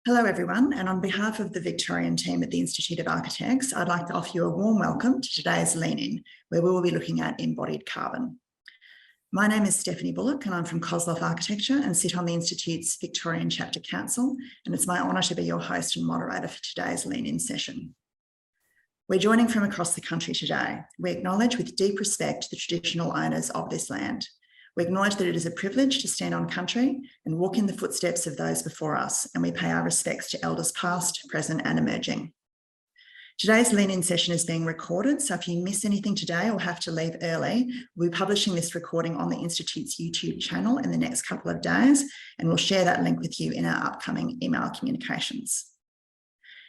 Hello everyone, and on behalf of the Victorian team at the Institute of Architects, I'd like to offer you a warm welcome to today's Lean-In, where we will be looking at embodied carbon. My name is Stephanie Bullock and I'm from Kozloff Architecture and sit on the Institute's Victorian Chapter Council, and it's my honour to be your host and moderator for today's Lean-In session. We're joining from across the country today. We acknowledge with deep respect the traditional owners of this land. We acknowledge that it is a privilege to stand on country and walk in the footsteps of those before us, and we pay our respects to elders past, present and emerging. Today's Lean-In session is being recorded, so if you miss anything today or have to leave early, we'll be publishing this recording on the Institute's YouTube channel in the next couple of days, and we'll share that link with you in our upcoming email communications.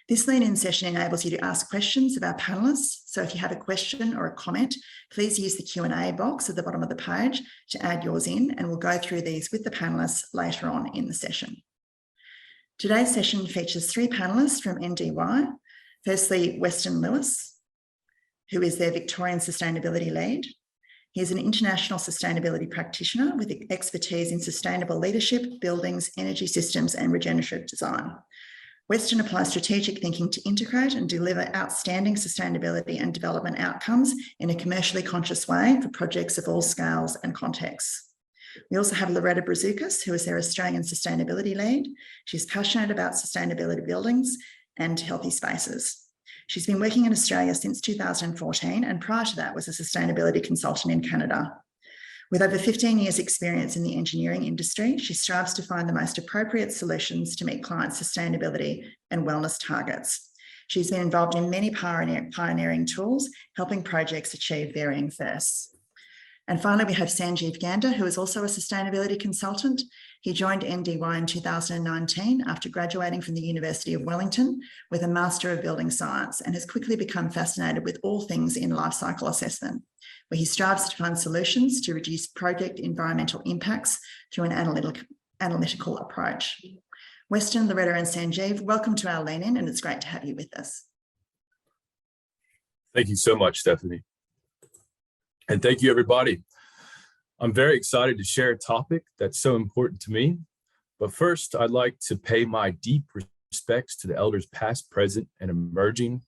This Lean-In session enables you to ask questions of our panellists. So if you have a question or a comment, please use the Q&A box at the bottom of the page to add yours in, and we'll go through these with the panellists later on in the session. Today's session features three panellists from NDY. Firstly, Weston, who is their Victorian Sustainability Lead. He is an international sustainability practitioner with expertise in sustainable leadership, buildings, energy systems, and regenerative design. Weston applies strategic thinking to integrate and deliver outstanding sustainability and development outcomes in a commercially conscious way for projects of all scales and contexts. We also have Loretta Brazukas, who is their Australian Sustainability Lead. She's passionate about sustainability buildings and healthy spaces. She's been working in Australia since 2014, and prior to that was a sustainability consultant in Canada. With over 15 years' experience in the engineering industry, she strives to find the most appropriate solutions to meet clients' sustainability and wellness targets. She's been involved in many pioneering tools, helping projects achieve varying firsts. And finally, we have Sanjeev Ganda, who is also a sustainability consultant. He joined NDY in 2019 after graduating from the University of Wellington with a Master of Building Science, and has quickly become fascinated with all things in life cycle assessment, where he strives to find solutions to reduce project environmental impacts through an analytical approach. Weston, Loretta and Sanjeev, welcome to our Lean-In, and it's great to have you with us. Thank you so much, Stephanie. And thank you, everybody. I'm very excited to share a topic that's so important to me. But first, I'd like to pay my deep respects to the elders past, present, and emerging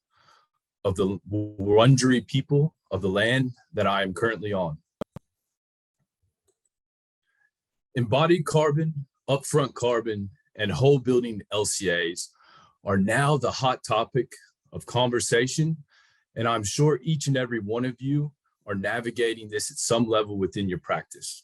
of the Wurundjeri people of the land that I am currently on. Embodied carbon, upfront carbon, and whole building LCAs are now the hot topic of conversation, and I'm sure each and every one of you are navigating this at some level within your practice.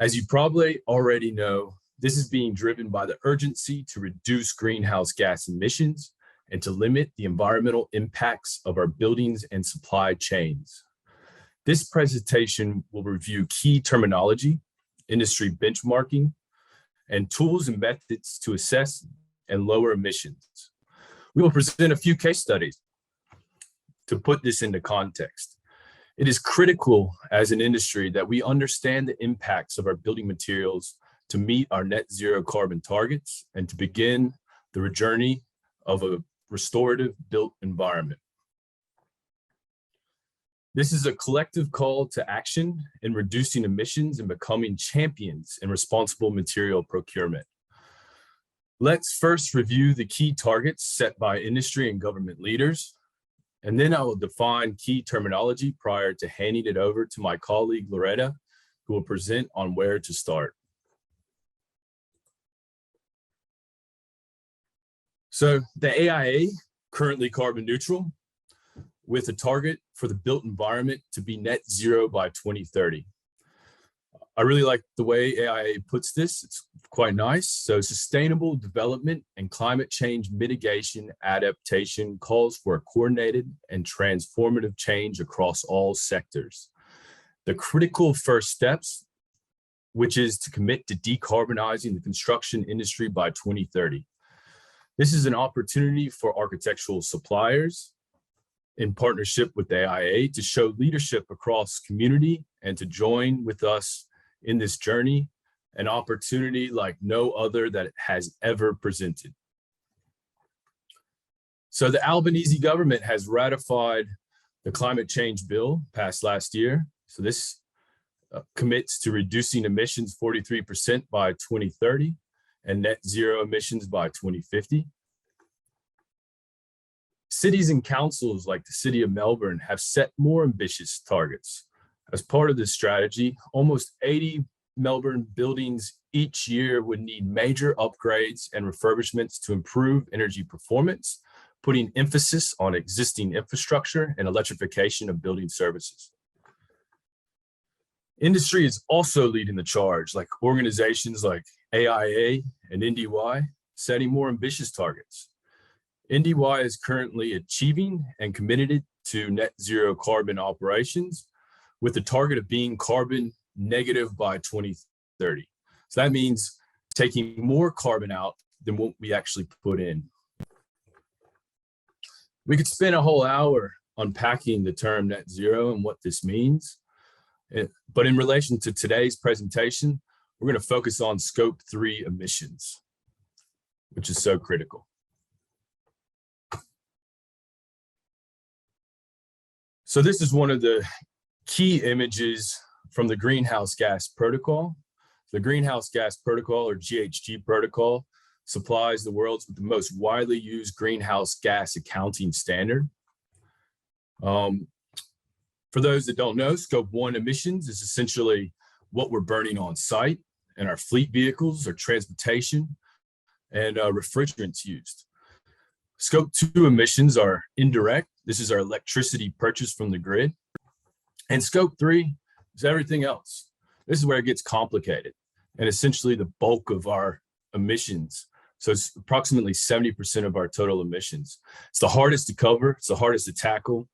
As you probably already know, this is being driven by the urgency to reduce greenhouse gas emissions and to limit the environmental impacts of our buildings and supply chains. This presentation will review key terminology, industry benchmarking, and tools and methods to assess and lower emissions. We will present a few case studies to put this into context. It is critical as an industry that we understand the impacts of our building materials to meet our net zero carbon targets and to begin the journey of a restorative built environment. This is a collective call to action in reducing emissions and becoming champions in responsible material procurement. Let's first review the key targets set by industry and government leaders, and then I will define key terminology prior to handing it over to my colleague Loretta, who will present on where to start. So the AIA, currently carbon neutral, with a target for the built environment to be net zero by 2030. I really like the way AIA puts this. It's quite nice. So sustainable development and climate change mitigation adaptation calls for a coordinated and transformative change across all sectors. The critical first steps, which is to commit to decarbonizing the construction industry by 2030. This is an opportunity for architectural suppliers in partnership with the AIA to show leadership across community and to join with us in this journey, an opportunity like no other that it has ever presented. So the Albanese government has ratified the climate change bill passed last year. So this commits to reducing emissions 43% by 2030 and net zero emissions by 2050. Cities and councils like the City of Melbourne have set more ambitious targets. As part of this strategy, almost 80 Melbourne buildings each year would need major upgrades and refurbishments to improve energy performance, putting emphasis on existing infrastructure and electrification of building services. Industry is also leading the charge, like organizations like AIA and NDY, setting more ambitious targets. NDY is currently achieving and committed to net zero carbon operations with the target of being carbon negative by 2030. So that means taking more carbon out than what we actually put in. We could spend a whole hour unpacking the term net zero and what this means. But in relation to today's presentation, we're going to focus on scope 3 emissions, which is so critical. So this is one of the key images from the Greenhouse Gas Protocol. The Greenhouse Gas Protocol, or GHG protocol, supplies the world's with the most widely used greenhouse gas accounting standard. For those that don't know, scope 1 emissions is essentially what we're burning on site in our fleet vehicles or transportation and refrigerants used. Scope 2 emissions are indirect. This is our electricity purchased from the grid. And scope 3 is everything else. This is where it gets complicated and essentially the bulk of our emissions. So it's approximately 70% of our total emissions. It's the hardest to cover. It's the hardest to tackle.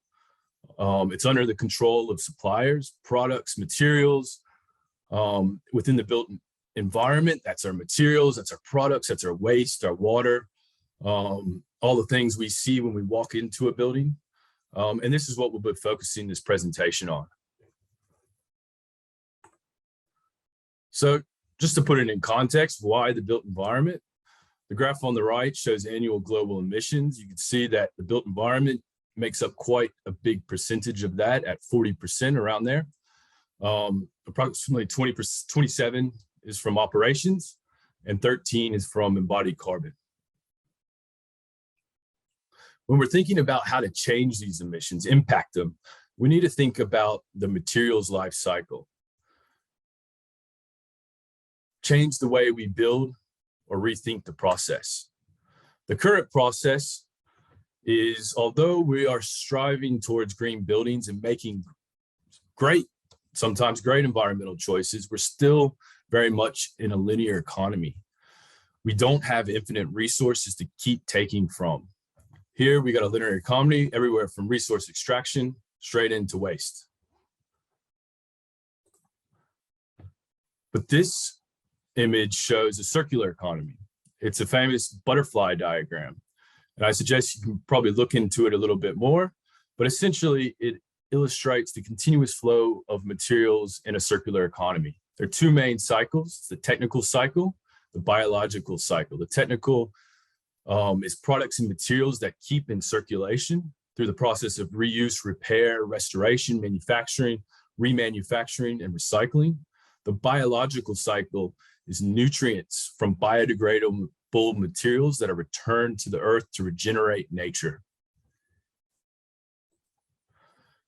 It's under the control of suppliers, products, materials within the built environment. That's our materials, that's our products, that's our waste, our water, all the things we see when we walk into a building. And this is what we'll be focusing this presentation on. So just to put it in context, why the built environment? The graph on the right shows annual global emissions. You can see that the built environment makes up quite a big percentage of that at 40% around there. Approximately 27 is from operations and 13 is from embodied carbon. When we're thinking about how to change these emissions, impact them, we need to think about the materials life cycle. Change the way we build or rethink the process. The current process is, although we are striving towards green buildings and making sometimes great environmental choices, we're still very much in a linear economy. We don't have infinite resources to keep taking from. Here we got a linear economy everywhere from resource extraction straight into waste. But this image shows a circular economy. It's a famous butterfly diagram. And I suggest you can probably look into it a little bit more, but essentially it illustrates the continuous flow of materials in a circular economy. There are two main cycles, the technical cycle, the biological cycle. The technical is products and materials that keep in circulation through the process of reuse, repair, restoration, manufacturing, remanufacturing, and recycling. The biological cycle is nutrients from biodegradable materials that are returned to the earth to regenerate nature.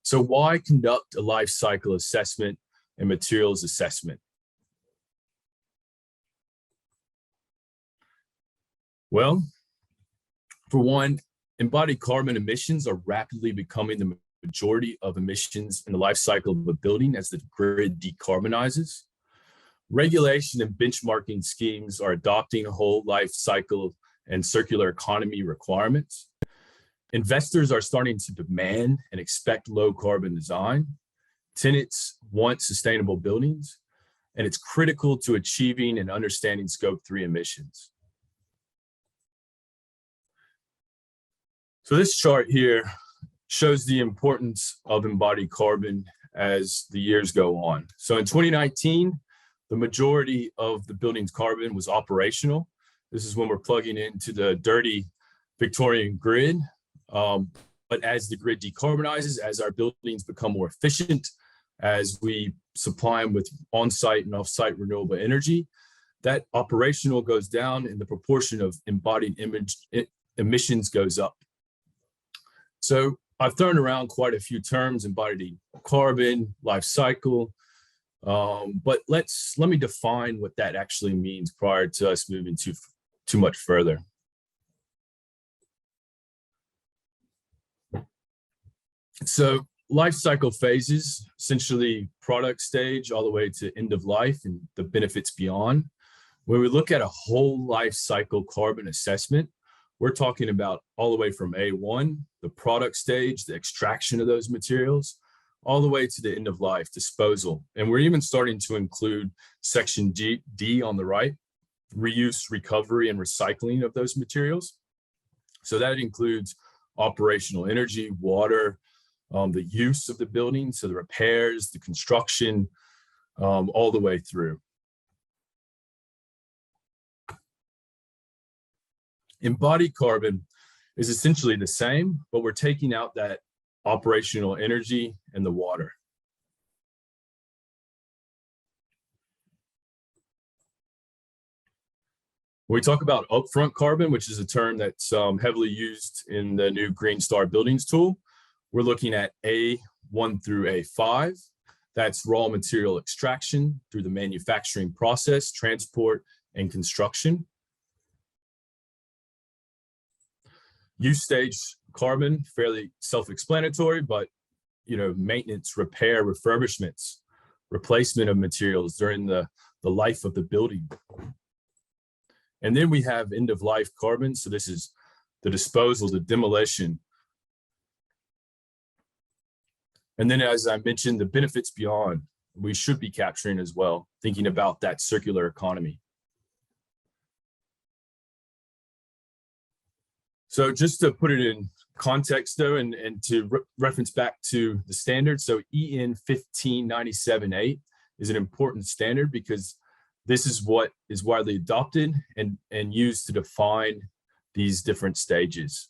So why conduct a life cycle assessment and materials assessment? Well, for one, embodied carbon emissions are rapidly becoming the majority of emissions in the life cycle of a building as the grid decarbonizes. Regulation and benchmarking schemes are adopting whole life cycle and circular economy requirements. Investors are starting to demand and expect low carbon design. Tenants want sustainable buildings, and it's critical to achieving and understanding scope 3 emissions. So this chart here shows the importance of embodied carbon as the years go on. So in 2019, the majority of the building's carbon was operational. This is when we're plugging into the dirty Victorian grid. But as the grid decarbonizes, as our buildings become more efficient, as we supply them with on-site and off-site renewable energy, that operational goes down and the proportion of embodied emissions goes up. So I've thrown around quite a few terms: embodied carbon, life cycle, but let me define what that actually means prior to us moving too much further. So life cycle phases, essentially product stage all the way to end of life and the benefits beyond. When we look at a whole life cycle carbon assessment, we're talking about all the way from A1, the product stage, the extraction of those materials, all the way to the end of life disposal. And we're even starting to include section D on the right, reuse, recovery, and recycling of those materials. So that includes operational energy, water, the use of the building, so the repairs, the construction, all the way through. Embodied carbon is essentially the same, but we're taking out that operational energy and the water. When we talk about upfront carbon, which is a term that's heavily used in the new Green Star Buildings tool, we're looking at A1 through A5. That's raw material extraction through the manufacturing process, transport, and construction. Use stage carbon, fairly self-explanatory, but maintenance, repair, refurbishments, replacement of materials during the life of the building. And then we have end of life carbon. So this is the disposal, the demolition. And then, as I mentioned, the benefits beyond, we should be capturing as well, thinking about that circular economy. So just to put it in context though, and to reference back to the standard, so EN 15978 is an important standard because this is what is widely adopted and used to define these different stages.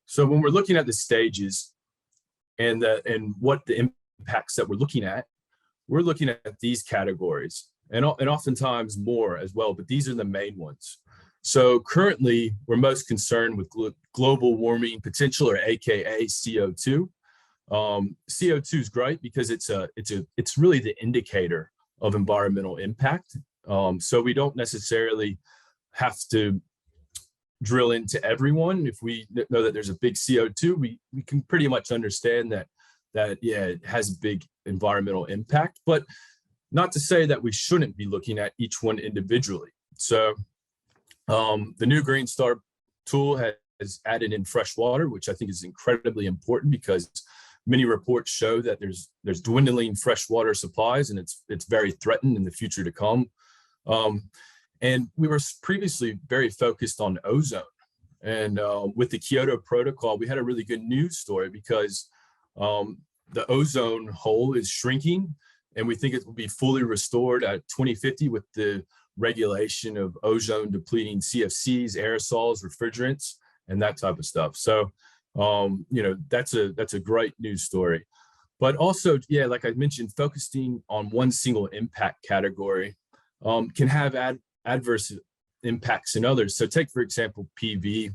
So when we're looking at the stages and what the impacts that we're looking at these categories. And oftentimes more as well, but these are the main ones. So currently, we're most concerned with global warming potential, or AKA CO2. CO2 is great because it's really the indicator of environmental impact. So we don't necessarily have to drill into everyone. If we know that there's a big CO2, we can pretty much understand that yeah, it has a big environmental impact, but not to say that we shouldn't be looking at each one individually. So the new Green Star tool has added in fresh water, which I think is incredibly important because many reports show that there's dwindling freshwater supplies, and it's very threatened in the future to come. And we were previously very focused on ozone. And with the Kyoto Protocol, we had a really good news story because the ozone hole is shrinking, and we think it will be fully restored at 2050 with the regulation of ozone depleting CFCs, aerosols, refrigerants, and that type of stuff. So, that's a great news story. But also, yeah, like I mentioned, focusing on one single impact category can have adverse impacts in others. So take, for example, PV.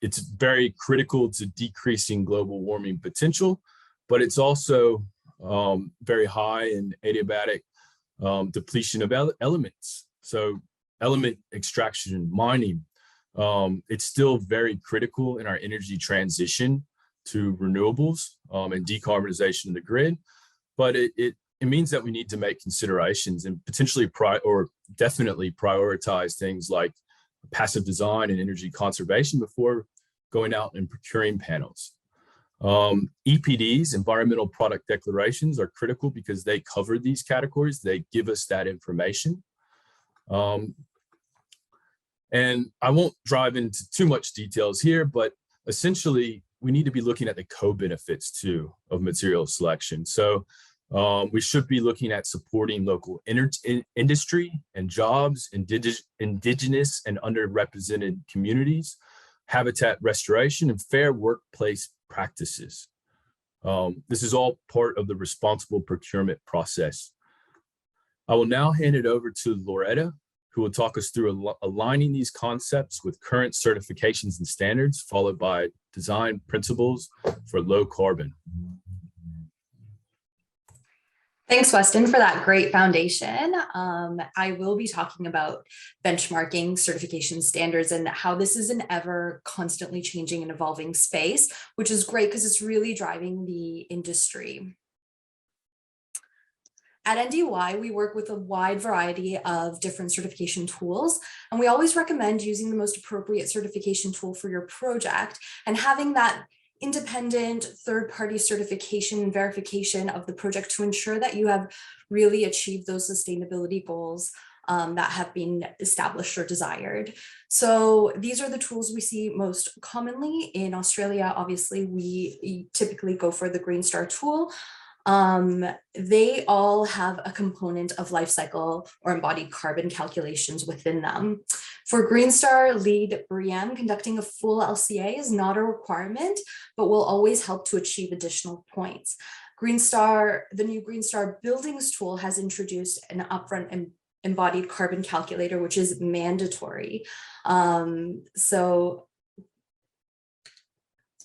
It's very critical to decreasing global warming potential, but it's also very high in adiabatic depletion of elements. So element extraction, mining, it's still very critical in our energy transition to renewables and decarbonization of the grid. But it means that we need to make considerations and potentially definitely prioritize things like passive design and energy conservation before going out and procuring panels. EPDs, environmental product declarations, are critical because they cover these categories. They give us that information. And I won't drive into too much details here, but essentially we need to be looking at the co-benefits too of material selection. So we should be looking at supporting local industry and jobs, indigenous and underrepresented communities, habitat restoration, and fair workplace practices. This is all part of the responsible procurement process. I will now hand it over to Loretta, who will talk us through aligning these concepts with current certifications and standards, followed by design principles for low carbon. Thanks, Weston, for that great foundation. I will be talking about benchmarking certification standards and how this is an ever constantly changing and evolving space, which is great because it's really driving the industry. At NDY, we work with a wide variety of different certification tools, and we always recommend using the most appropriate certification tool for your project and having that independent third-party certification and verification of the project to ensure that you have really achieved those sustainability goals that have been established or desired. So these are the tools we see most commonly. In Australia, obviously, we typically go for the Green Star tool. They all have a component of life cycle or embodied carbon calculations within them. For Green Star Lead BREEAM, conducting a full LCA is not a requirement, but will always help to achieve additional points. Green Star, the new Green Star Buildings tool has introduced an upfront embodied carbon calculator, which is mandatory. So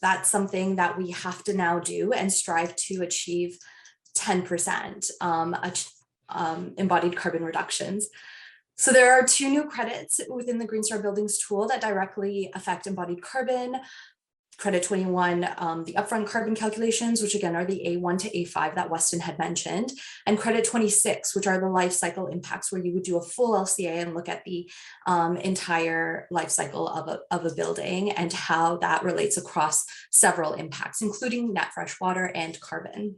that's something that we have to now do and strive to achieve 10% embodied carbon reductions. So there are 2 new credits within the Green Star Buildings tool that directly affect embodied carbon. Credit 21, the upfront carbon calculations, which again are the A1 to A5 that Weston had mentioned, and credit 26, which are the life cycle impacts, where you would do a full LCA and look at the entire life cycle of a building and how that relates across several impacts, including net fresh water and carbon.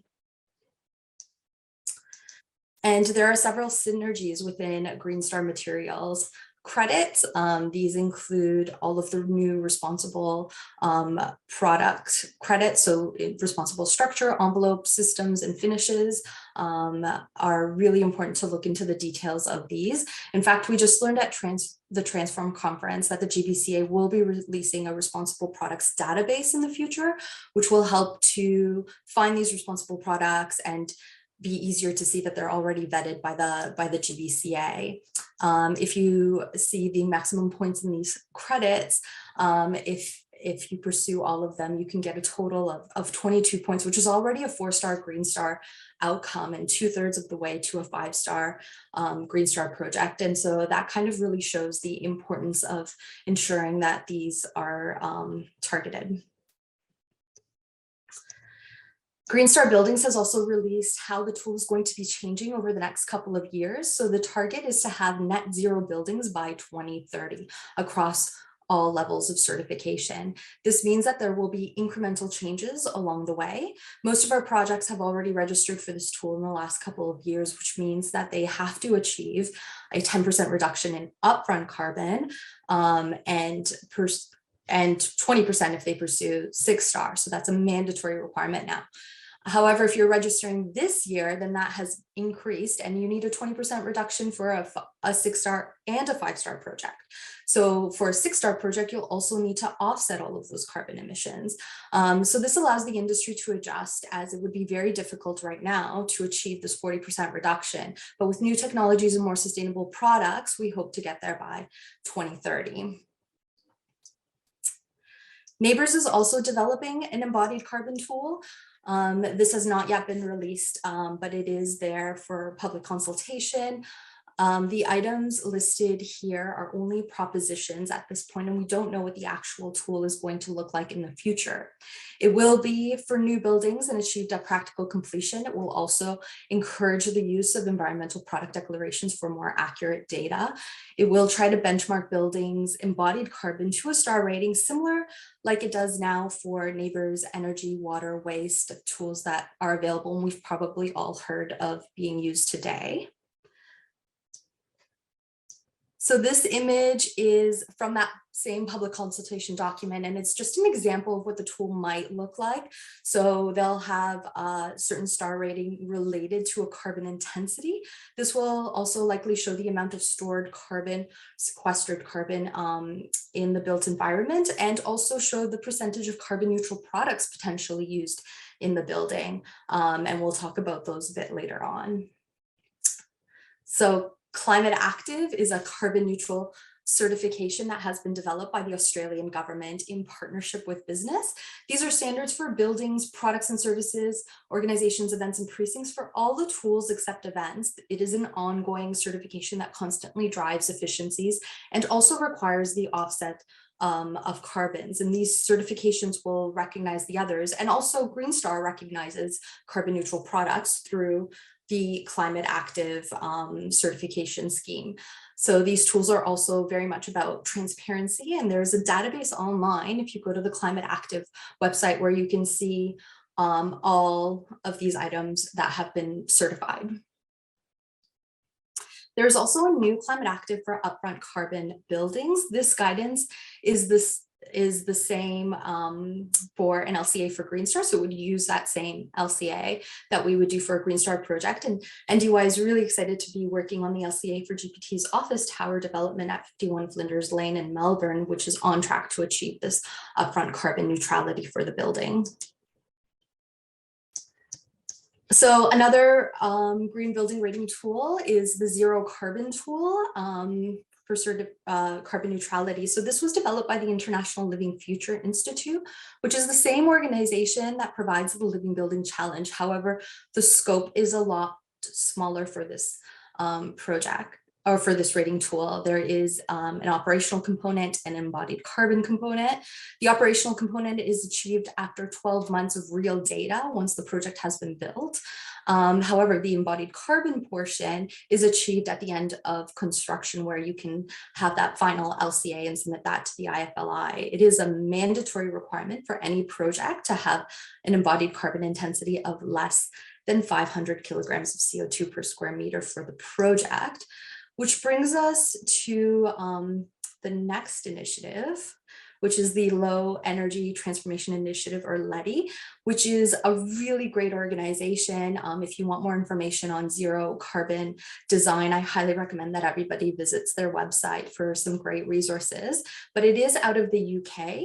And there are several synergies within Green Star materials credits. These include all of the new responsible product credits. So responsible structure, envelope, systems, and finishes are really important to look into the details of these. In fact, we just learned at the Transform conference that the GBCA will be releasing a responsible products database in the future, which will help to find these responsible products and be easier to see that they're already vetted by the GBCA. If you see the maximum points in these credits, if you pursue all of them, you can get a total of 22 points, which is already a 4-star Green Star outcome and 2/3 of the way to a 5-star Green Star project. And so that kind of really shows the importance of ensuring that these are targeted. Green Star Buildings has also released how the tool is going to be changing over the next couple of years. So the target is to have net zero buildings by 2030 across all levels of certification. This means that there will be incremental changes along the way. Most of our projects have already registered for this tool in the last couple of years, which means that they have to achieve a 10% reduction in upfront carbon and 20% if they pursue 6-star. So that's a mandatory requirement now. However, if you're registering this year, then that has increased and you need a 20% reduction for a 6-star and a 5-star project. So for a 6-star project, you'll also need to offset all of those carbon emissions. So this allows the industry to adjust, as it would be very difficult right now to achieve this 40% reduction. But with new technologies and more sustainable products, we hope to get there by 2030. Neighbors is also developing an embodied carbon tool. This has not yet been released, but it is there for public consultation. The items listed here are only propositions at this point, and we don't know what the actual tool is going to look like in the future. It will be for new buildings and achieved at practical completion. It will also encourage the use of environmental product declarations for more accurate data. It will try to benchmark buildings' embodied carbon to a star rating, similar like it does now for neighbors, energy, water, waste tools that are available, and we've probably all heard of being used today. So this image is from that same public consultation document, and it's just an example of what the tool might look like. So they'll have a certain star rating related to a carbon intensity. This will also likely show the amount of stored carbon, sequestered carbon in the built environment, and also show the percentage of carbon neutral products potentially used in the building. And we'll talk about those a bit later on. So Climate Active is a carbon neutral certification that has been developed by the Australian government in partnership with business. These are standards for buildings, products and services, organizations, events, and precincts for all the tools except events. It is an ongoing certification that constantly drives efficiencies and also requires the offset of carbons. And these certifications will recognize the others. And also Green Star recognizes carbon neutral products through the Climate Active certification scheme. So these tools are also very much about transparency, and there's a database online if you go to the Climate Active website where you can see all of these items that have been certified. There's also a new Climate Active for upfront carbon buildings. This guidance is the same for an LCA for Green Star. So it would use that same LCA that we would do for a Green Star project. And NDY is really excited to be working on the LCA for GPT's office tower development at 51 Flinders Lane in Melbourne, which is on track to achieve this upfront carbon neutrality for the building. So another green building rating tool is the Zero Carbon tool for carbon neutrality. So this was developed by the International Living Future Institute, which is the same organization that provides the Living Building Challenge. However, the scope is a lot smaller for this project, or for this rating tool. There is an operational component and embodied carbon component. The operational component is achieved after 12 months of real data once the project has been built. However, the embodied carbon portion is achieved at the end of construction, where you can have that final LCA and submit that to the IFLI. It is a mandatory requirement for any project to have an embodied carbon intensity of less than 500 kilograms of CO2 per square meter for the project. Which brings us to the next initiative, which is the Low Energy Transformation Initiative, or LETI, which is a really great organization. If you want more information on zero carbon design, I highly recommend that everybody visits their website for some great resources. But it is out of the UK.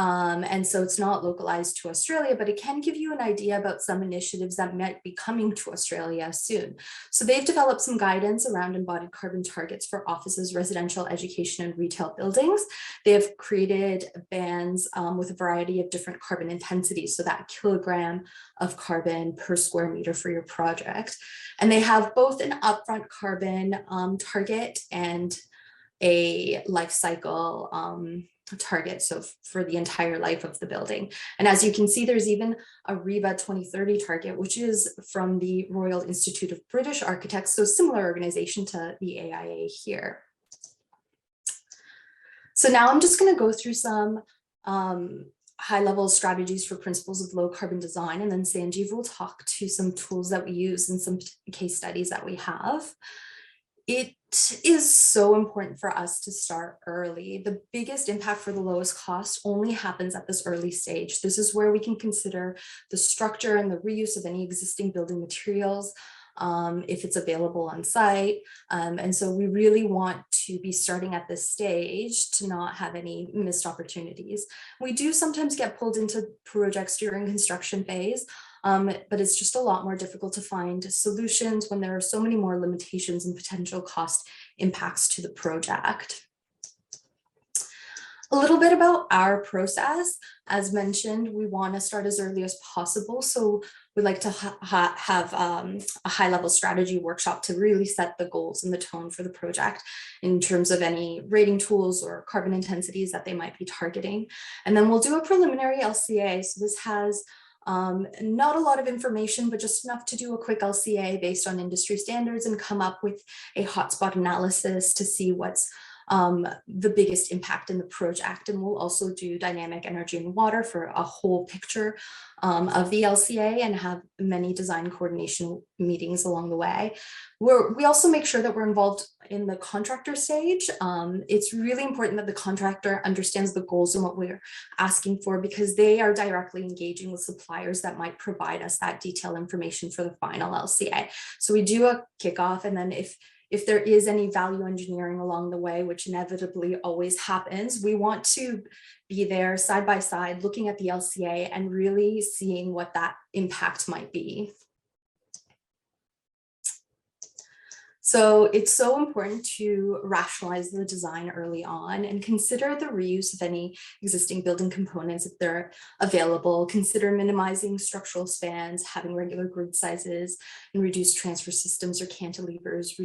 And so it's not localized to Australia, but it can give you an idea about some initiatives that might be coming to Australia soon. So they've developed some guidance around embodied carbon targets for offices, residential, education, and retail buildings. They have created bands with a variety of different carbon intensities, so that kilogram of carbon per square meter for your project. And they have both an upfront carbon target and a life cycle target, so for the entire life of the building. And as you can see, there's even a REBA 2030 target, which is from the Royal Institute of British Architects, so similar organization to the AIA here. So now I'm just going to go through some high-level strategies for principles of low carbon design, and then Sanjeev will talk to some tools that we use and some case studies that we have. It is so important for us to start early. The biggest impact for the lowest cost only happens at this early stage. This is where we can consider the structure and the reuse of any existing building materials, if it's available on site. And so we really want to be starting at this stage to not have any missed opportunities. We do sometimes get pulled into projects during construction phase, but it's just a lot more difficult to find solutions when there are so many more limitations and potential cost impacts to the project. A little bit about our process. As mentioned, we want to start as early as possible. So we'd like to have a high-level strategy workshop to really set the goals and the tone for the project in terms of any rating tools or carbon intensities that they might be targeting. And then we'll do a preliminary LCA. So this has not a lot of information, but just enough to do a quick LCA based on industry standards and come up with a hotspot analysis to see what's the biggest impact in the project. And we'll also do dynamic energy and water for a whole picture of the LCA and have many design coordination meetings along the way. We also make sure that we're involved in the contractor stage. It's really important that the contractor understands the goals and what we're asking for, because they are directly engaging with suppliers that might provide us that detailed information for the final LCA. So we do a kickoff, and then if if there is any value engineering along the way, which inevitably always happens, we want to be there side by side, looking at the LCA and really seeing what that impact might be. So it's so important to rationalize the design early on and consider the reuse of any existing building components if they're available. Consider minimizing structural spans, having regular grid sizes, and reduce transfer systems or cantilevers.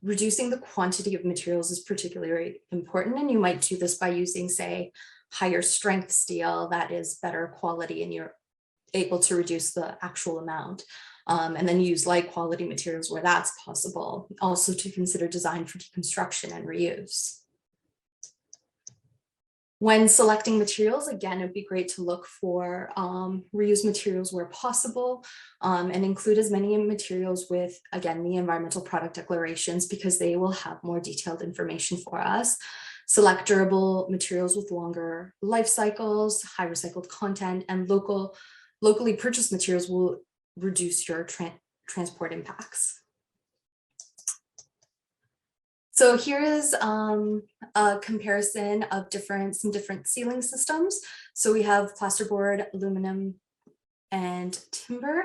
Reducing the quantity of materials is particularly important, and you might do this by using, say, higher strength steel that is better quality and you're able to reduce the actual amount. And then use light quality materials where that's possible. Also to consider design for deconstruction and reuse. When selecting materials, again, it'd be great to look for reuse materials where possible and include as many materials with, again, the environmental product declarations because they will have more detailed information for us. Select durable materials with longer life cycles, high recycled content, and locally purchased materials will reduce your transport impacts. So here is a comparison of some different ceiling systems. So we have plasterboard, aluminum, and timber.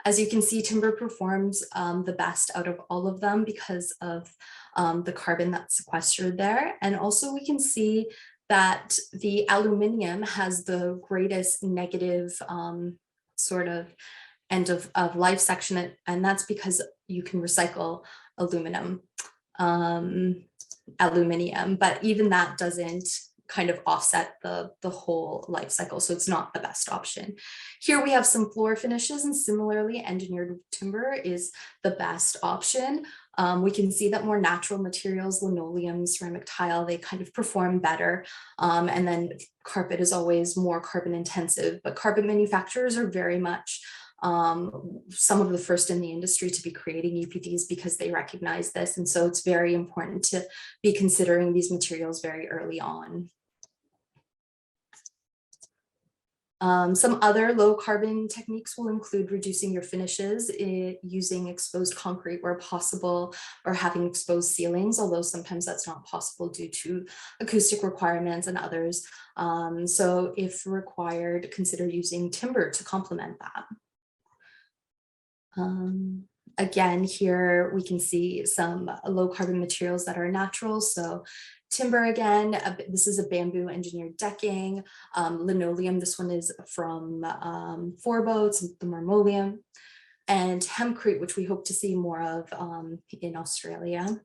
As you can see, timber performs the best out of all of them because of the carbon that's sequestered there. And also we can see that the aluminum has the greatest negative sort of end of life section, and that's because you can recycle aluminium, but even that doesn't kind of offset the whole life cycle, so it's not the best option. Here we have some floor finishes, and similarly engineered timber is the best option. We can see that more natural materials, linoleum, ceramic tile, they kind of perform better. And then carpet is always more carbon intensive, but carpet manufacturers are very much some of the first in the industry to be creating UPDs because they recognize this. And so it's very important to be considering these materials very early on. Some other low carbon techniques will include reducing your finishes, using exposed concrete where possible, or having exposed ceilings, although sometimes that's not possible due to acoustic requirements and others. So if required, consider using timber to complement that. Again, here we can see some low carbon materials that are natural. So timber, again, this is a bamboo engineered decking. Linoleum, this one is from Four Boats, the marmoleum, and hempcrete, which we hope to see more of in Australia.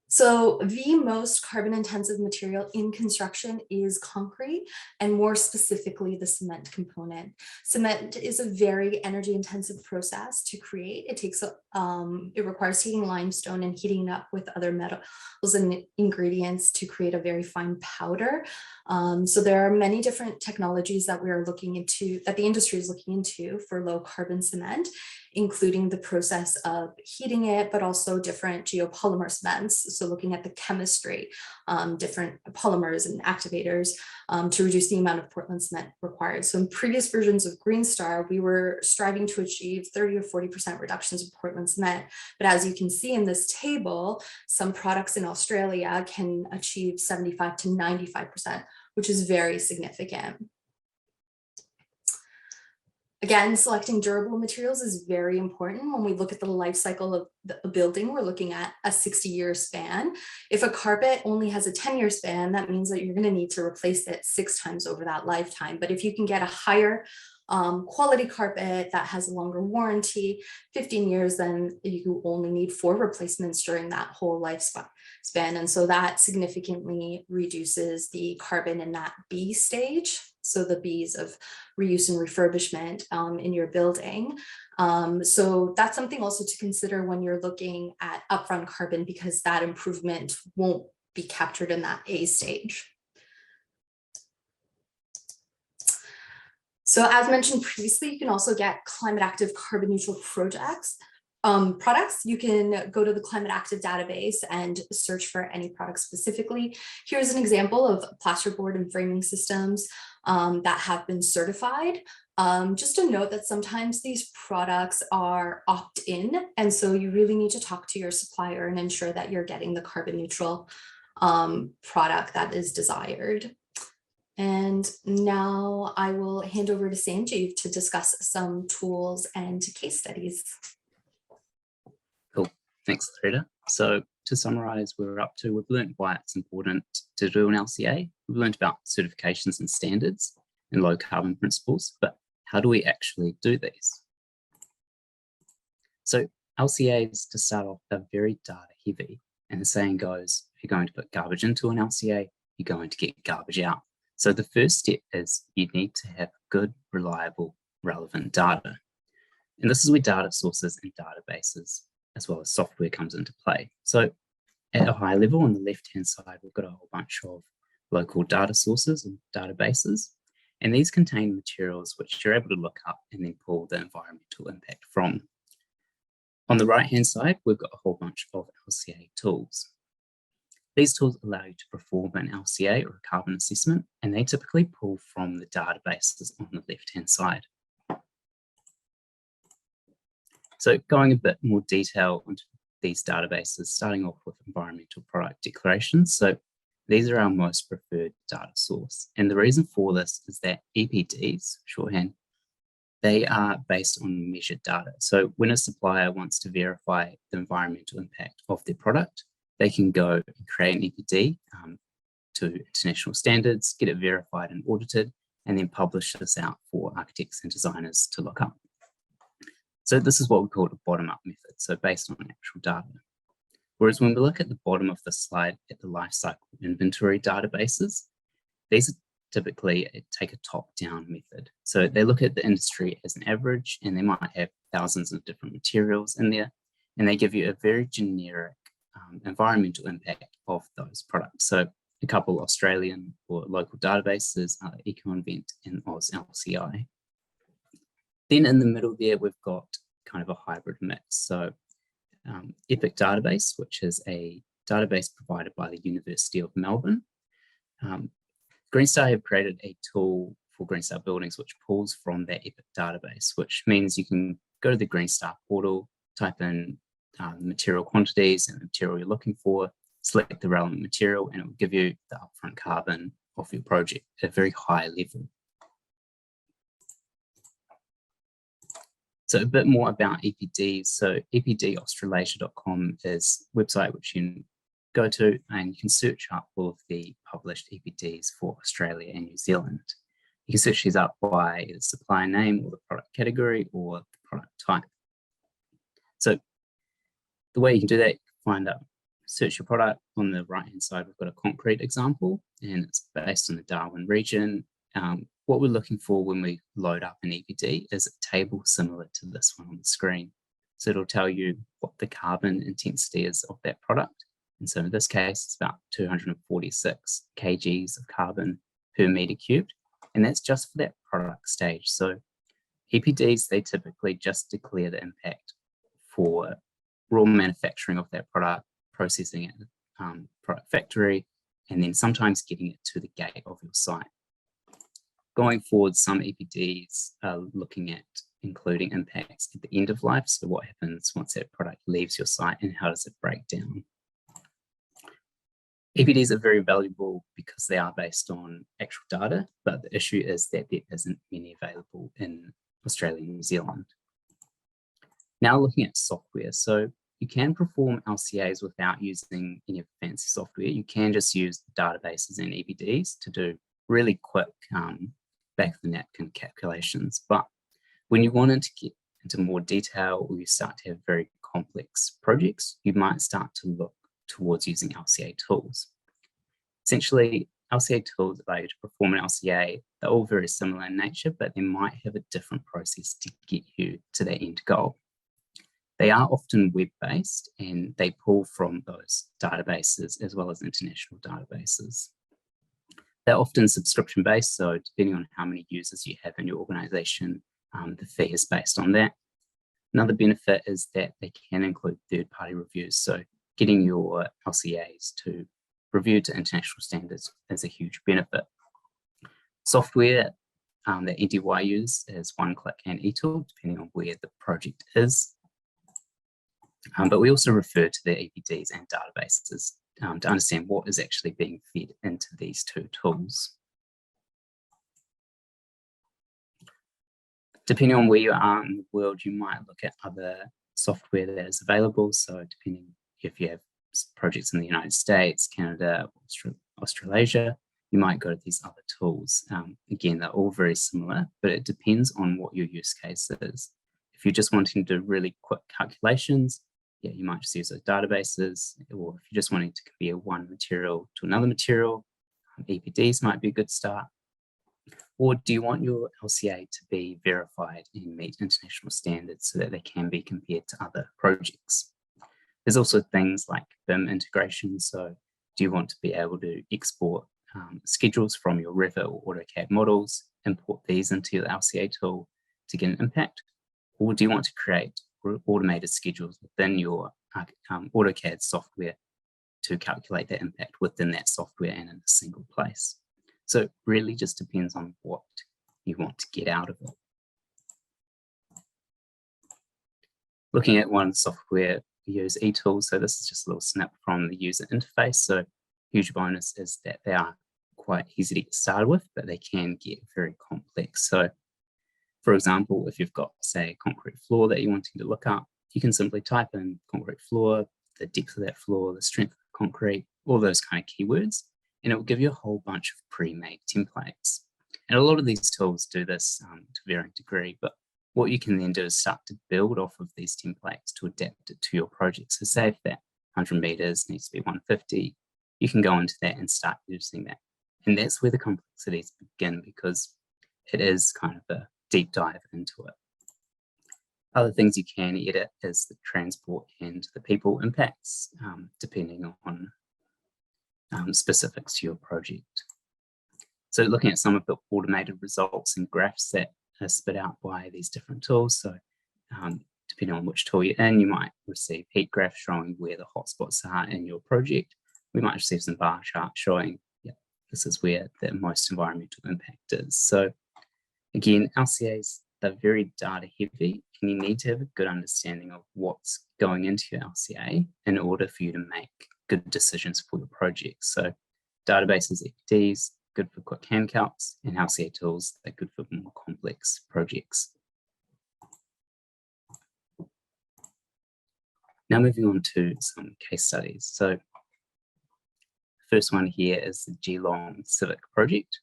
So the most carbon intensive material in construction is concrete, and more specifically the cement component. Cement is a very energy intensive process to create. It requires taking limestone and heating it up with other metals and ingredients to create a very fine powder. So there are many different technologies that we are looking into, that the industry is looking into for low carbon cement, including the process of heating it, but also different geopolymer cements. So looking at the chemistry, different polymers and activators to reduce the amount of Portland cement required. So in previous versions of Green Star, we were striving to achieve 30 or 40% reductions of Portland cement. But as you can see in this table, some products in Australia can achieve 75 to 95%, which is very significant. Again, selecting durable materials is very important. When we look at the life cycle of a building, we're looking at a 60-year span. If a carpet only has a 10-year span, that means that you're going to need to replace it 6 times over that lifetime. But if you can get a higher quality carpet that has a longer warranty, 15 years, then you only need 4 replacements during that whole lifespan. And so that significantly reduces the carbon in that B stage. So the B's of reuse and refurbishment in your building. So that's something also to consider when you're looking at upfront carbon, because that improvement won't be captured in that A stage. So as mentioned previously, you can also get climate active carbon neutral products. You can go to the Climate Active database and search for any product specifically. Here's an example of plasterboard and framing systems that have been certified. Just a note that sometimes these products are opt-in, and so you really need to talk to your supplier and ensure that you're getting the carbon neutral product that is desired. And now I will hand over to Sanjeev to discuss some tools and case studies. Cool, thanks, Rita. So to summarize, we've learned why it's important to do an LCA. We've learned about certifications and standards and low carbon principles, but how do we actually do these? So LCAs, to start off, are very data heavy. And the saying goes, if you're going to put garbage into an LCA, you're going to get garbage out. So the first step is you need to have good, reliable, relevant data. And this is where data sources and databases, as well as software, comes into play. So at a high level, on the left-hand side, we've got a whole bunch of local data sources and databases. And these contain materials which you're able to look up and then pull the environmental impact from. On the right-hand side, we've got a whole bunch of LCA tools. These tools allow you to perform an LCA or a carbon assessment, and they typically pull from the databases on the left-hand side. So going a bit more detail into these databases, starting off with environmental product declarations. So these are our most preferred data source. And the reason for this is that EPDs, shorthand, they are based on measured data. So when a supplier wants to verify the environmental impact of their product, they can go and create an EPD to international standards, get it verified and audited, and then publish this out for architects and designers to look up. So this is what we call a bottom-up method, so based on actual data. Whereas when we look at the bottom of the slide at the lifecycle inventory databases, these typically take a top-down method. So they look at the industry as an average, and they might have thousands of different materials in there, and they give you a very generic environmental impact of those products. So a couple Australian or local databases are EcoInvent and AusLCI. Then in the middle there, we've got kind of a hybrid mix. So Epic Database, which is a database provided by the University of Melbourne. Greenstar have created a tool for Greenstar buildings which pulls from that Epic database, which means you can go to the Greenstar portal, type in material quantities and the material you're looking for, select the relevant material, and it will give you the upfront carbon of your project at a very high level. So a bit more about EPDs. So epdaustralasia.com is a website which you can go to and you can search up all of the published EPDs for Australia and New Zealand. You can search these up by the supplier name or the product category or the product type. So the way you can do that, search your product. On the right-hand side, we've got a concrete example, and it's based on the Darwin region. What we're looking for when we load up an EPD is a table similar to this one on the screen. So it'll tell you what the carbon intensity is of that product. And so in this case, it's about 246 kgs of carbon per meter cubed. And that's just for that product stage. So EPDs, they typically just declare the impact for raw manufacturing of that product, processing it at the product factory, and then sometimes getting it to the gate of your site. Going forward, some EPDs are looking at including impacts at the end of life. So what happens once that product leaves your site and how does it break down? EPDs are very valuable because they are based on actual data, but the issue is that there isn't many available in Australia and New Zealand. Now looking at software. So you can perform LCAs without using any fancy software. You can just use the databases and EPDs to do really quick back of the napkin calculations. But when you wanted to get into more detail or you start to have very complex projects, you might start to look towards using LCA tools. Essentially, LCA tools allow you to perform an LCA. They're all very similar in nature, but they might have a different process to get you to their end goal. They are often web-based and they pull from those databases as well as international databases. They're often subscription-based, so depending on how many users you have in your organization, the fee is based on that. Another benefit is that they can include third-party reviews, so getting your LCAs to review to international standards is a huge benefit. Software, that NDY use is one-click and eTool, depending on where the project is. But we also refer to the EPDs and databases to understand what is actually being fed into these two tools. Depending on where you are in the world, you might look at other software that is available. So depending if you have projects in the United States, Canada, Australasia, you might go to these other tools. Again, they're all very similar, but it depends on what your use case is. If you're just wanting to do really quick calculations, yeah, you might just use those databases, or if you're just wanting to compare one material to another material, EPDs might be a good start. Or do you want your LCA to be verified and meet international standards so that they can be compared to other projects? There's also things like BIM integration. So do you want to be able to export schedules from your Revit or AutoCAD models, import these into your LCA tool to get an impact? Or do you want to create automated schedules within your AutoCAD software to calculate that impact within that software and in a single place? So it really just depends on what you want to get out of it. Looking at one software, we use eTools. So this is just a little snip from the user interface. So huge bonus is that they are quite easy to get started with, but they can get very complex. So for example, if you've got, say, a concrete floor that you're wanting to look up, you can simply type in concrete floor, the depth of that floor, the strength of concrete, all those kind of keywords, and it will give you a whole bunch of pre-made templates. And a lot of these tools do this to varying degree, but what you can then do is start to build off of these templates to adapt it to your project. So say if that 100 meters needs to be 150, you can go into that and start using that. And that's where the complexities begin, because it is kind of a deep dive into it. Other things you can edit is the transport and the people impacts, depending on specifics to your project. So looking at some of the automated results and graphs that are spit out by these different tools. So depending on which tool you're in, you might receive heat graphs showing where the hotspots are in your project. We might receive some bar charts showing, yeah, this is where the most environmental impact is. So again, LCAs, they're very data heavy, and you need to have a good understanding of what's going into your LCA in order for you to make good decisions for your project. So databases, EPDs, good for quick hand counts, and LCA tools, they're good for more complex projects. Now moving on to some case studies. So first one here is the Geelong Civic Project,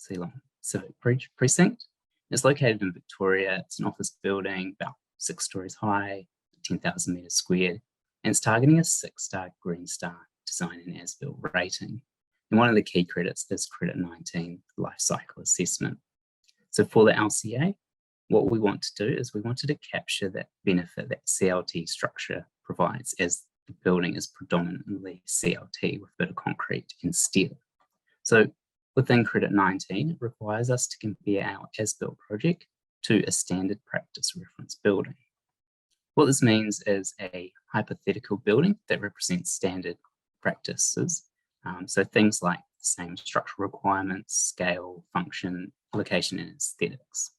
Geelong Civic Precinct. It's located in Victoria. It's an office building about 6 stories high, 10,000 meters squared, and it's targeting a 6-star Green Star design and as-built rating. And one of the key credits is credit 19, life cycle assessment. So for the LCA, what we want to do is we wanted to capture that benefit that CLT structure provides, as the building is predominantly CLT with a bit of concrete and steel. So within credit 19, it requires us to compare our as-built project to a standard practice reference building. What this means is a hypothetical building that represents standard practices. So things like the same structural requirements, scale, function, location, and aesthetics.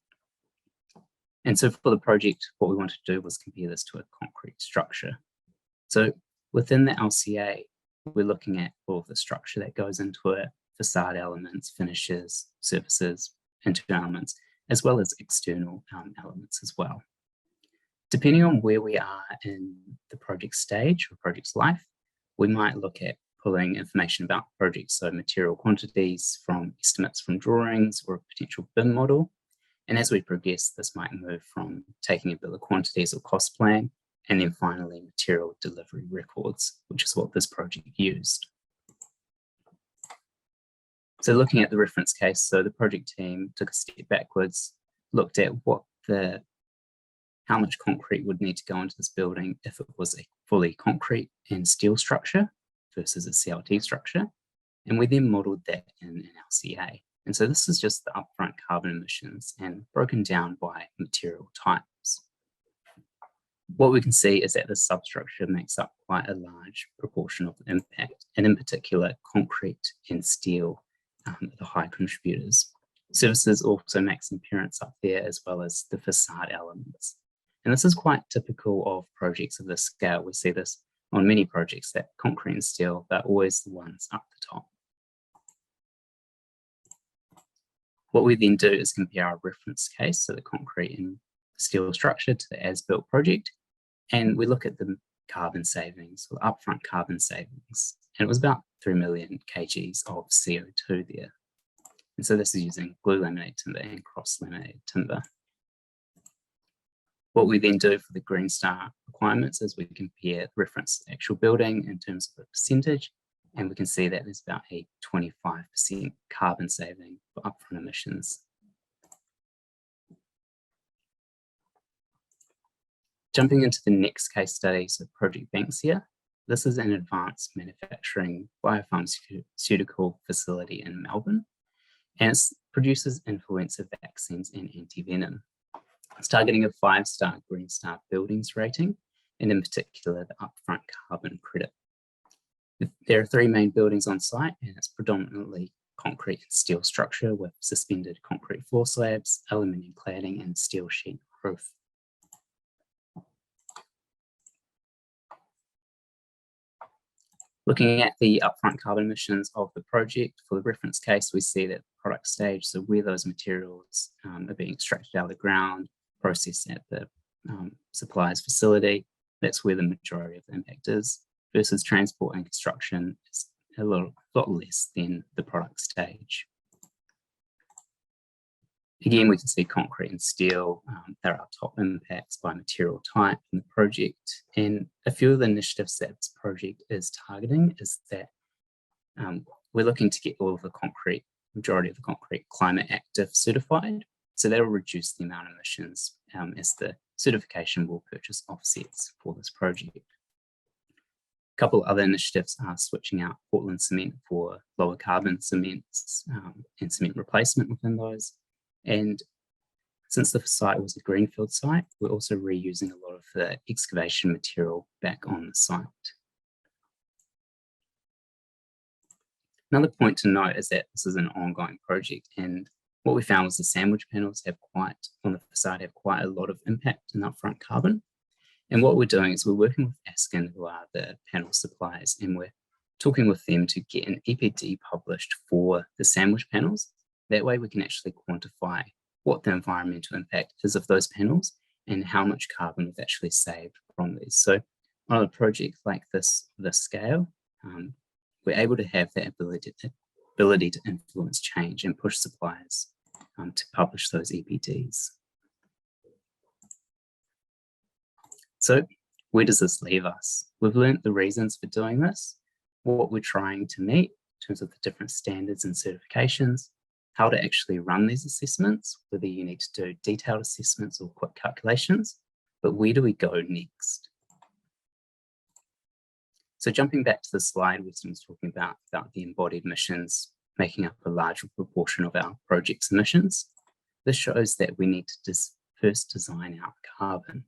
And so for the project, what we wanted to do was compare this to a concrete structure. So within the LCA, we're looking at all of the structure that goes into it, facade elements, finishes, surfaces, internal elements, as well as external elements as well. Depending on where we are in the project stage or project's life, we might look at pulling information about the project, so material quantities from estimates from drawings or a potential BIM model. And as we progress, this might move from taking a bill of quantities or cost plan, and then finally material delivery records, which is what this project used. So looking at the reference case, so the project team took a step backwards, looked at how much concrete would need to go into this building if it was a fully concrete and steel structure versus a CLT structure. And we then modeled that in an LCA. And so this is just the upfront carbon emissions and broken down by material types. What we can see is that the substructure makes up quite a large proportion of the impact, and in particular, concrete and steel are the high contributors. Services also make some appearance up there, as well as the facade elements. And this is quite typical of projects of this scale. We see this on many projects, that concrete and steel, they're always the ones up the top. What we then do is compare our reference case, so the concrete and steel structure, to the as-built project, and we look at the carbon savings, or upfront carbon savings. And it was about 3 million kgs of CO2 there. And so this is using glue laminated timber and cross laminated timber. What we then do for the Green Star requirements is we compare the reference actual building in terms of the percentage, and we can see that there's about a 25% carbon saving for upfront emissions. Jumping into the next case study, so Project Banksia. This is an advanced manufacturing biopharmaceutical facility in Melbourne, and it produces influenza vaccines and antivenom. It's targeting a 5-star Green Star buildings rating, and in particular, the upfront carbon credit. There are 3 main buildings on site, and it's predominantly concrete and steel structure with suspended concrete floor slabs, aluminium cladding, and steel sheet roof. Looking at the upfront carbon emissions of the project, for the reference case, we see that the product stage, so where those materials are being extracted out of the ground, processed at the supplier's facility, that's where the majority of the impact is, versus transport and construction is a lot less than the product stage. Again, we can see concrete and steel, they're our top impacts by material type in the project. And a few of the initiatives that this project is targeting is that we're looking to get all of the concrete, majority of the concrete, climate active certified. So that will reduce the amount of emissions as the certification will purchase offsets for this project. A couple other initiatives are switching out Portland cement for lower carbon cements and cement replacement within those. And since the site was a greenfield site, we're also reusing a lot of the excavation material back on the site. Another point to note is that this is an ongoing project, and what we found was the sandwich panels on the facade have quite a lot of impact in upfront carbon. And what we're doing is we're working with Askin, who are the panel suppliers, and we're talking with them to get an EPD published for the sandwich panels. That way we can actually quantify what the environmental impact is of those panels and how much carbon we've actually saved from these. So on a project like this scale, we're able to have that ability to influence change and push suppliers to publish those EPDs. So where does this leave us? We've learned the reasons for doing this, what we're trying to meet in terms of the different standards and certifications, how to actually run these assessments, whether you need to do detailed assessments or quick calculations, but where do we go next? So jumping back to the slide, Weston was talking about the embodied emissions making up a larger proportion of our project's emissions. This shows that we need to first design out carbon.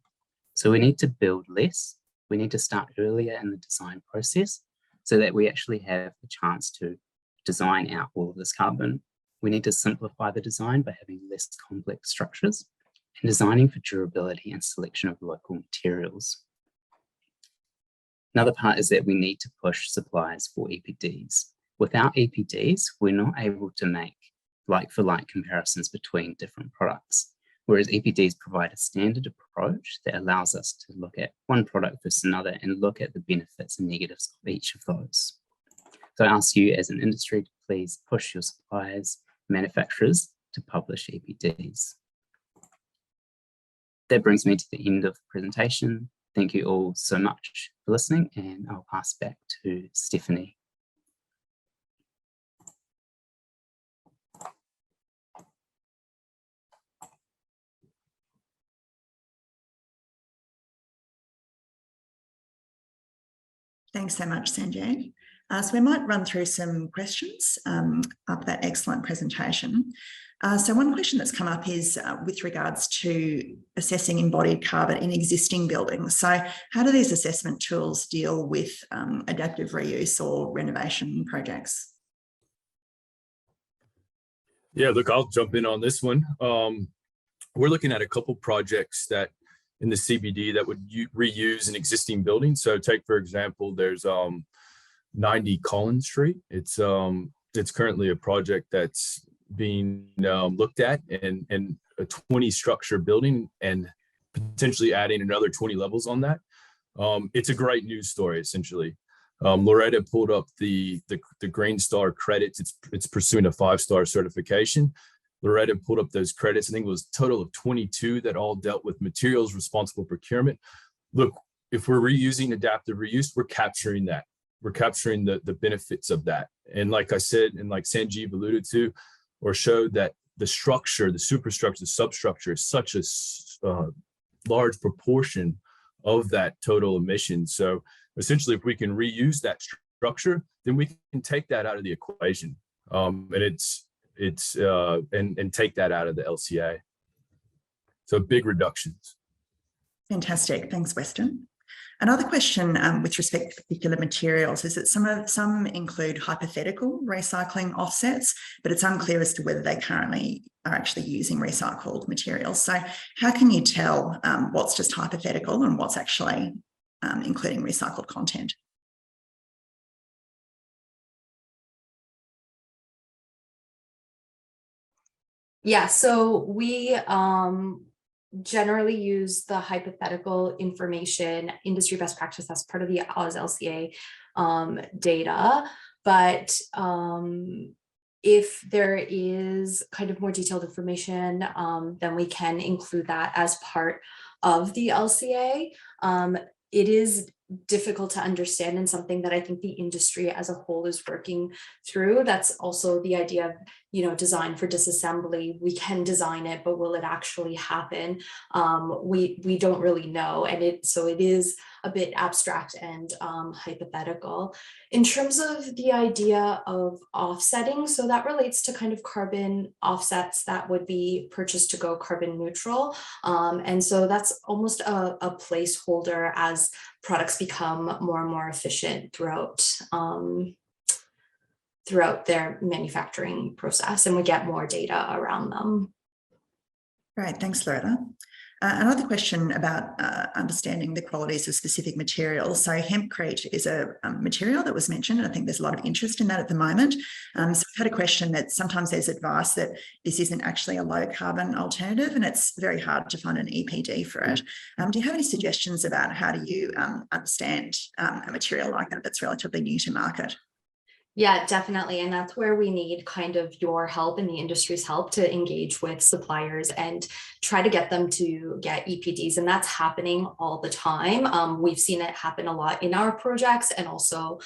So we need to build less. We need to start earlier in the design process so that we actually have the chance to design out all of this carbon. We need to simplify the design by having less complex structures and designing for durability and selection of local materials. Another part is that we need to push suppliers for EPDs. Without EPDs, we're not able to make like-for-like comparisons between different products, whereas EPDs provide a standard approach that allows us to look at one product versus another and look at the benefits and negatives of each of those. So I ask you as an industry to please push your suppliers, manufacturers to publish EPDs. That brings me to the end of the presentation. Thank you all so much for listening, and I'll pass back to Stephanie. Thanks so much, Sanjay. So we might run through some questions after that excellent presentation. So one question that's come up is with regards to assessing embodied carbon in existing buildings. So how do these assessment tools deal with adaptive reuse or renovation projects? Yeah, look, I'll jump in on this one. We're looking at a couple projects that in the CBD that would reuse an existing building. So take, for example, there's 90 Collins Street. It's currently a project that's being looked at, and a 20 structure building and potentially adding another 20 levels on that. It's a great news story, essentially. Loretta pulled up the Green Star credits. It's pursuing a 5-star certification. Loretta pulled up those credits. I think it was a total of 22 that all dealt with materials responsible procurement. Look, if we're reusing adaptive reuse, we're capturing that. We're capturing the benefits of that. And like I said, and like Sanjeev alluded to, or showed, that the structure, the superstructure, the substructure is such a large proportion of that total emission. So essentially, if we can reuse that structure, then we can take that out of the equation, and take that out of the LCA. So big reductions. Fantastic. Thanks, Weston. Another question with respect to particular materials is that some include hypothetical recycling offsets, but it's unclear as to whether they currently are actually using recycled materials. So how can you tell what's just hypothetical and what's actually including recycled content? Yeah, so we generally use the hypothetical information industry best practice as part of the Oz LCA data. But if there is kind of more detailed information, then we can include that as part of the LCA. It is difficult to understand, and something that I think the industry as a whole is working through. That's also the idea of, design for disassembly. We can design it, but will it actually happen? We don't really know, and so it is a bit abstract and hypothetical. In terms of the idea of offsetting, so that relates to kind of carbon offsets that would be purchased to go carbon neutral, and so that's almost a placeholder as products become more and more efficient throughout their manufacturing process, and we get more data around them. Great, thanks, Loretta. Another question about understanding the qualities of specific materials. So hempcrete is a material that was mentioned, and I think there's a lot of interest in that at the moment. So we've had a question that sometimes there's advice that this isn't actually a low carbon alternative, and it's very hard to find an EPD for it. Do you have any suggestions about how do you understand a material like that that's relatively new to market? Yeah, definitely. And that's where we need kind of your help and the industry's help to engage with suppliers and try to get them to get EPDs. And that's happening all the time. We've seen it happen a lot in our projects, and also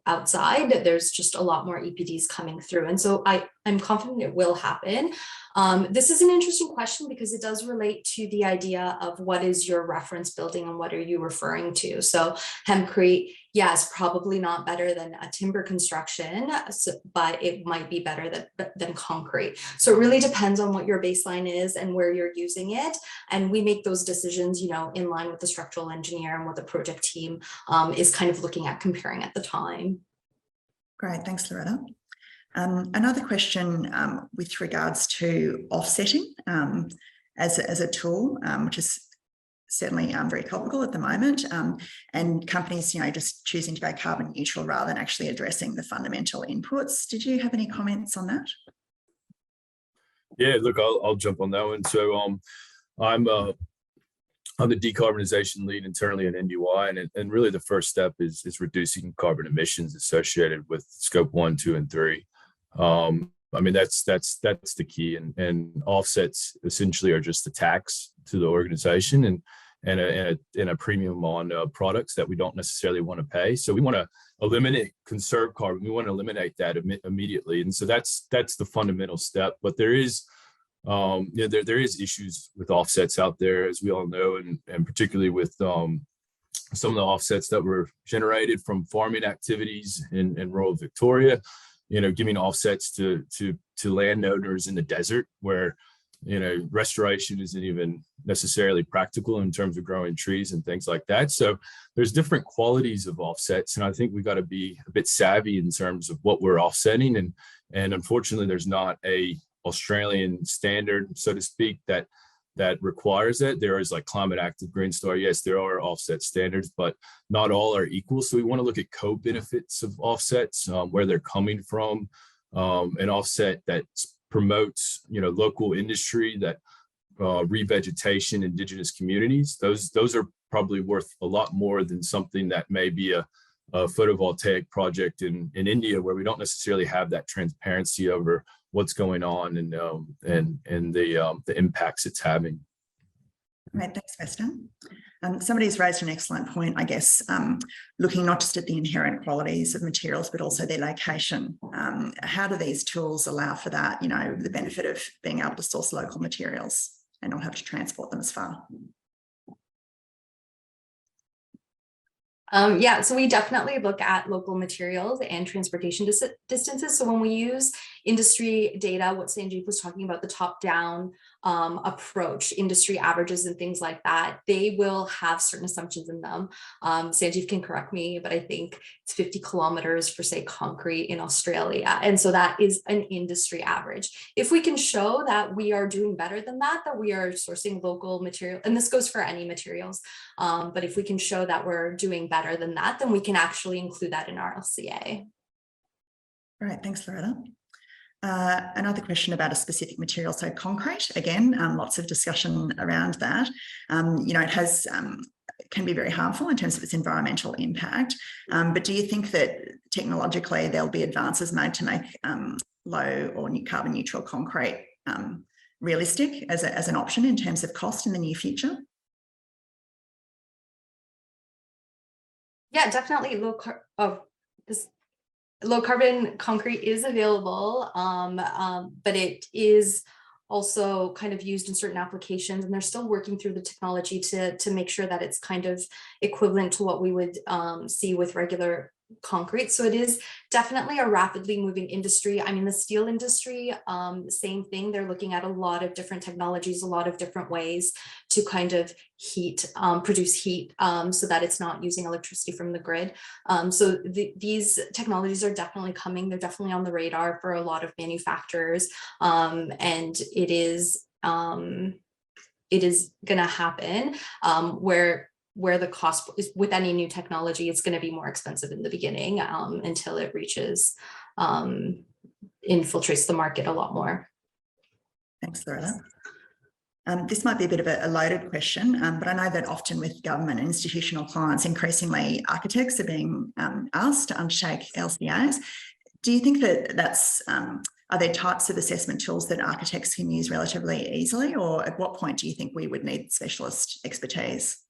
outside. There's just a lot more EPDs coming through. And so I'm confident it will happen. This is an interesting question because it does relate to the idea of what is your reference building and what are you referring to. So hempcrete, yes, probably not better than a timber construction, but it might be better than concrete. So it really depends on what your baseline is and where you're using it. And we make those decisions, in line with the structural engineer and what the project team is kind of looking at comparing at the time. Great, thanks, Loretta. Another question with regards to offsetting as a tool, which is certainly very topical at the moment, and companies, just choosing to go carbon neutral rather than actually addressing the fundamental inputs. Did you have any comments on that? Yeah, look, I'll jump on that one. So I'm the decarbonization lead internally at NDY, and really the first step is reducing carbon emissions associated with scope 1, 2, and 3. I mean, that's the key, and offsets essentially are just a tax to the organization and a premium on products that we don't necessarily want to pay. So we want to conserve carbon. We want to eliminate that immediately, and so that's the fundamental step. But there is there is issues with offsets out there, as we all know, and particularly with some of the offsets that were generated from farming activities in rural Victoria. Giving offsets to landowners in the desert where restoration isn't even necessarily practical in terms of growing trees and things like that. So there's different qualities of offsets, and I think we got to be a bit savvy in terms of what we're offsetting. And unfortunately, there's not a Australian standard, so to speak, that requires it. There is like climate active Green Star. Yes, there are offset standards, but not all are equal. So we want to look at co-benefits of offsets, where they're coming from, an offset that promotes, local industry, that revegetation, indigenous communities. Those are probably worth a lot more than something that may be a photovoltaic project in India, where we don't necessarily have that transparency over what's going on and the impacts it's having. Right, thanks, Weston. Somebody's raised an excellent point, I guess, looking not just at the inherent qualities of materials, but also their location. How do these tools allow for that, the benefit of being able to source local materials and not have to transport them as far? Yeah, so we definitely look at local materials and transportation distances. So when we use industry data, what Sanjeev was talking about, the top-down approach, industry averages and things like that, they will have certain assumptions in them. Sanjeev can correct me, but I think it's 50 kilometers for, say, concrete in Australia. And so that is an industry average. If we can show that we are doing better than that we are sourcing local material, and this goes for any materials, but if we can show that we're doing better than that, then we can actually include that in our LCA. All right, thanks, Loretta. Another question about a specific material, so concrete. Again, lots of discussion around that. It has can be very harmful in terms of its environmental impact. But do you think that technologically there'll be advances made to make low or carbon neutral concrete realistic as an option in terms of cost in the near future? Yeah, definitely. Low carbon concrete is available, but it is also kind of used in certain applications, and they're still working through the technology to make sure that it's kind of equivalent to what we would see with regular concrete. So it is definitely a rapidly moving industry. I mean, the steel industry, same thing. They're looking at a lot of different technologies, a lot of different ways to kind of produce heat so that it's not using electricity from the grid. So these technologies are definitely coming. They're definitely on the radar for a lot of manufacturers, and it is going to happen where the cost is with any new technology, it's going to be more expensive in the beginning until it reaches, infiltrates the market a lot more. Thanks, Loretta. This might be a bit of a loaded question, but I know that often with government and institutional clients, increasingly architects are being asked to unshake LCAs. Do you think that that's, are there types of assessment tools that architects can use relatively easily, or at what point do you think we would need specialist expertise?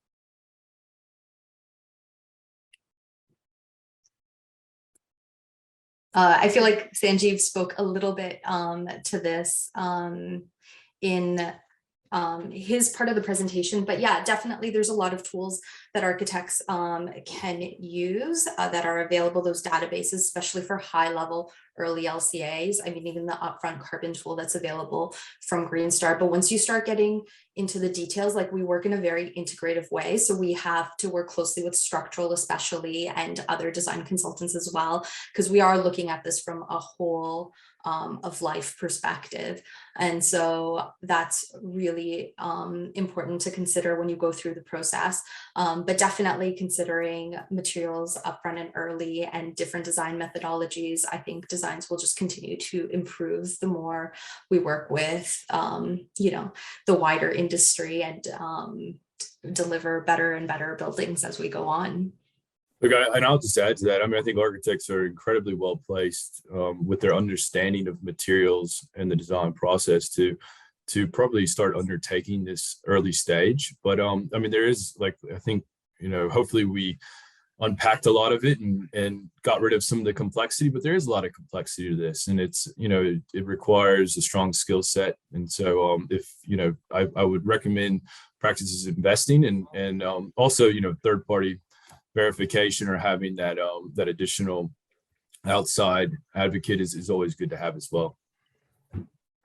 I feel like Sanjeev spoke a little bit to this in his part of the presentation, but yeah, definitely there's a lot of tools that architects can use that are available, those databases, especially for high level early LCAs. I mean, even the upfront carbon tool that's available from Green Star. But once you start getting into the details, like we work in a very integrative way. So we have to work closely with structural, especially, and other design consultants as well, because we are looking at this from a whole of life perspective. And so that's really important to consider when you go through the process. But definitely considering materials upfront and early and different design methodologies, I think designs will just continue to improve the more we work with, the wider industry and deliver better and better buildings as we go on. Look, and I'll just add to that. I mean, I think architects are incredibly well placed with their understanding of materials and the design process to probably start undertaking this early stage. But I mean, there is, like, I think, hopefully we unpacked a lot of it and got rid of some of the complexity, but there is a lot of complexity to this, and it's, it requires a strong skill set. And so if, I would recommend practices investing and also, third party verification or having that additional outside advocate is always good to have as well.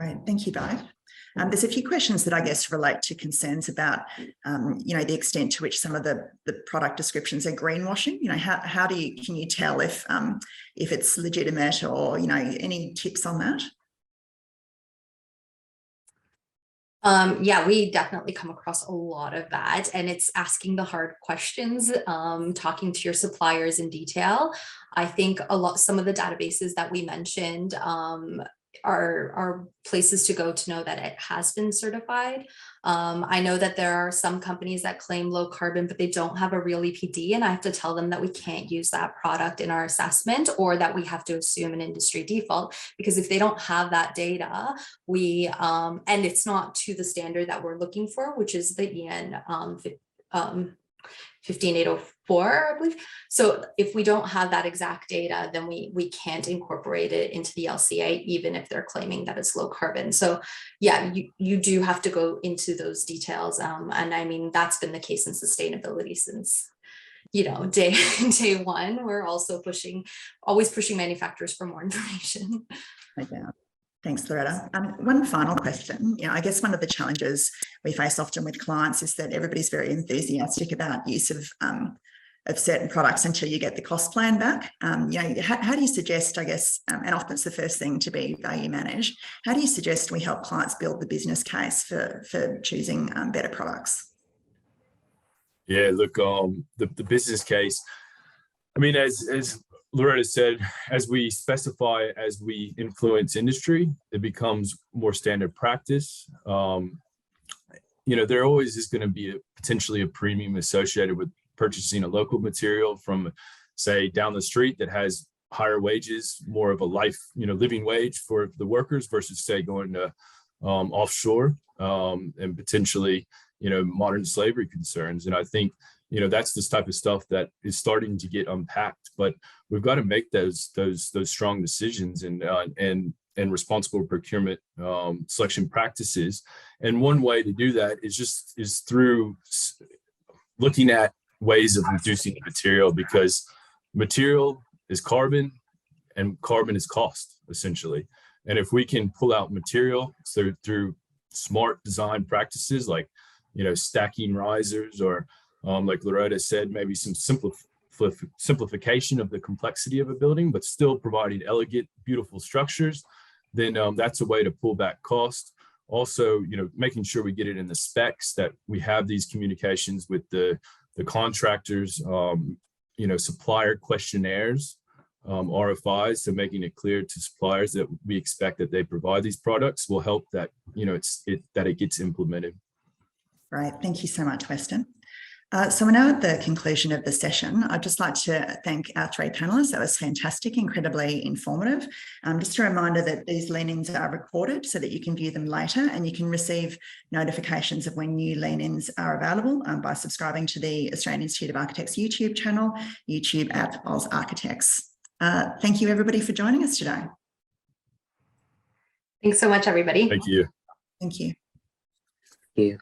Right, thank you both. There's a few questions that I guess relate to concerns about, the extent to which some of the product descriptions are greenwashing. How can you tell if it's legitimate, or, any tips on that? Yeah, we definitely come across a lot of that, and it's asking the hard questions, talking to your suppliers in detail. I think some of the databases that we mentioned are places to go to know that it has been certified. I know that there are some companies that claim low carbon, but they don't have a real EPD, and I have to tell them that we can't use that product in our assessment, or that we have to assume an industry default, because if they don't have that data, and it's not to the standard that we're looking for, which is the EN 15804, I believe. So if we don't have that exact data, then we can't incorporate it into the LCA, even if they're claiming that it's low carbon. So yeah, you do have to go into those details. And I mean, that's been the case in sustainability since, day one. We're also always pushing manufacturers for more information. No doubt. Thanks, Loretta. One final question. I guess one of the challenges we face often with clients is that everybody's very enthusiastic about use of certain products until you get the cost plan back. How do you suggest, I guess, and often it's the first thing to be value managed, how do you suggest we help clients build the business case for choosing better products? Yeah, look, the business case, I mean, as Loretta said, as we specify, as we influence industry, it becomes more standard practice. There always is going to be potentially a premium associated with purchasing a local material from, say, down the street that has higher wages, more of a living wage for the workers, versus, say, going to offshore and potentially, modern slavery concerns. And I think, that's this type of stuff that is starting to get unpacked, but we've got to make those strong decisions and responsible procurement selection practices. And one way to do that is through looking at ways of reducing the material, because material is carbon and carbon is cost, essentially. And if we can pull out material through smart design practices, like, stacking risers, or like Loretta said, maybe some simplification of the complexity of a building, but still providing elegant, beautiful structures, then that's a way to pull back cost. Also, making sure we get it in the specs, that we have these communications with the contractors, supplier questionnaires, RFIs, so making it clear to suppliers that we expect that they provide these products will help that, that it gets implemented. Right. Thank you so much, Weston. So we're now at the conclusion of the session. I'd just like to thank our three panelists. That was fantastic, incredibly informative. Just a reminder that these lean-ins are recorded so that you can view them later, and you can receive notifications of when new lean-ins are available by subscribing to the Australian Institute of Architects YouTube channel, YouTube at Oz Architects. Thank you, everybody, for joining us today. Thanks so much, everybody. Thank you. Thank you. Thank you.